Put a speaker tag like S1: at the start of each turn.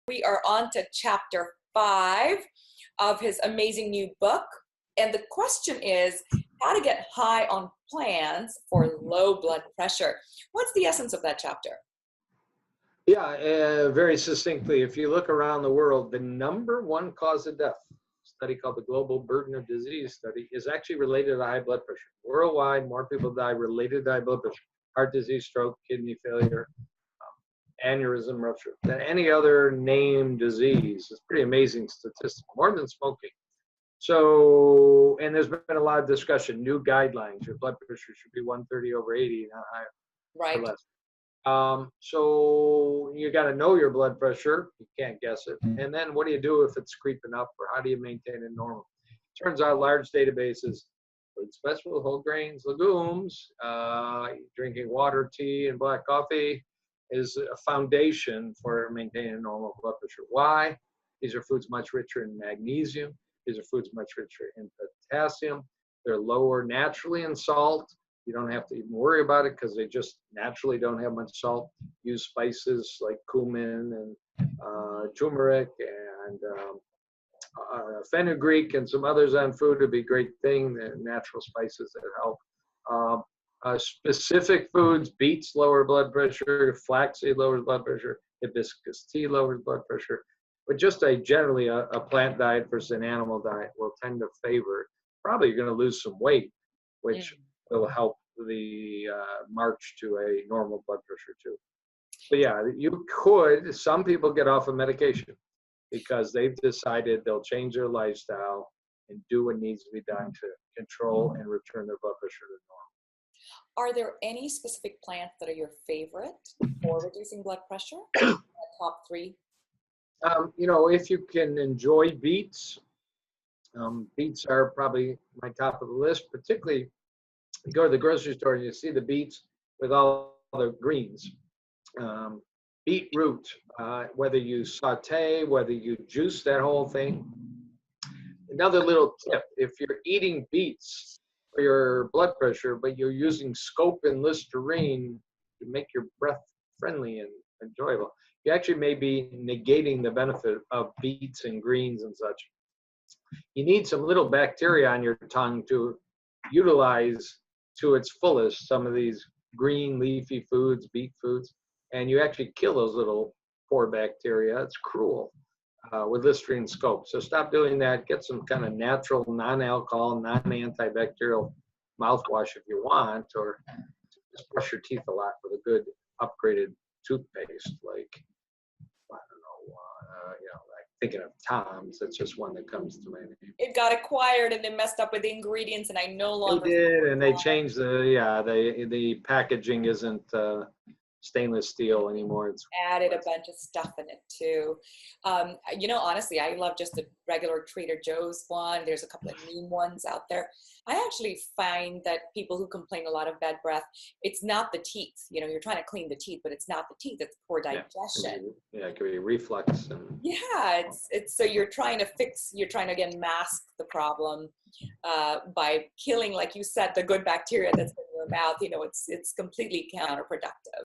S1: We are on to chapter 5 of his amazing new book. And the question is how to get high on plants for low blood pressure. What's the essence of that chapter?
S2: Yeah, very succinctly, if you look around the world, the number one cause of death, a study called the Global Burden of Disease Study, is actually related to high blood pressure. Worldwide, more people die related to high blood pressure, heart disease, stroke, kidney failure, aneurysm, rupture, than any other named disease. It's pretty amazing statistic, more than smoking. So, and there's been a lot of discussion, new guidelines. Your blood pressure should be 130/80, not higher
S1: Right.
S2: or less. So you got to know your blood pressure. You can't guess it. And then what do you do if it's creeping up, or how do you maintain it normal? Turns out large databases, fruits, vegetables, whole grains, legumes, drinking water, tea, and black coffee is a foundation for maintaining normal blood pressure. Why? These are foods much richer in magnesium. These are foods much richer in potassium. They're lower naturally in salt. You don't have to even worry about it because they just naturally don't have much salt. Use spices like cumin and turmeric and fenugreek and some others on food would be a great thing. The natural spices that help. Specific foods, beets lower blood pressure, flaxseed lowers blood pressure, hibiscus tea lowers blood pressure. But just generally a plant diet versus an animal diet will tend to favor. Probably you're going to lose some weight, which will help the march to a normal blood pressure too. But yeah, you could, some people get off of medication because they've decided they'll change their lifestyle and do what needs to be done to control and return their blood pressure to normal.
S1: Are there any specific plants that are your favorite for reducing blood pressure? Top 3?
S2: If you can enjoy beets, beets are probably my top of the list, particularly you go to the grocery store and you see the beets with all the greens. Beetroot, whether you saute, whether you juice that whole thing. Another little tip, if you're eating beets for your blood pressure, but you're using scope and Listerine to make your breath friendly and enjoyable, you actually may be negating the benefit of beets and greens and such. You need some little bacteria on your tongue to utilize to its fullest some of these green leafy foods, beet foods, and you actually kill those little poor bacteria. It's cruel with Listerine scope. So stop doing that. Get some kind of natural, non-alcohol, non-antibacterial mouthwash if you want, or just brush your teeth a lot with a good upgraded toothpaste, like, I don't know, like thinking of Tom's. That's just one that comes to my name.
S1: It got acquired and they messed up with the ingredients, and I no longer.
S2: They did, and they changed the packaging isn't stainless steel anymore. It's
S1: added a bunch of stuff in it too. Honestly, I love just the regular Trader Joe's one. There's a couple of new ones out there. I actually find that people who complain a lot of bad breath, it's not the teeth. You're trying to clean the teeth, but it's not the teeth. It's poor digestion.
S2: Yeah, it could be reflux.
S1: Yeah, it's so you're trying to again mask the problem by killing, like you said, the good bacteria that's in your mouth. It's completely counterproductive.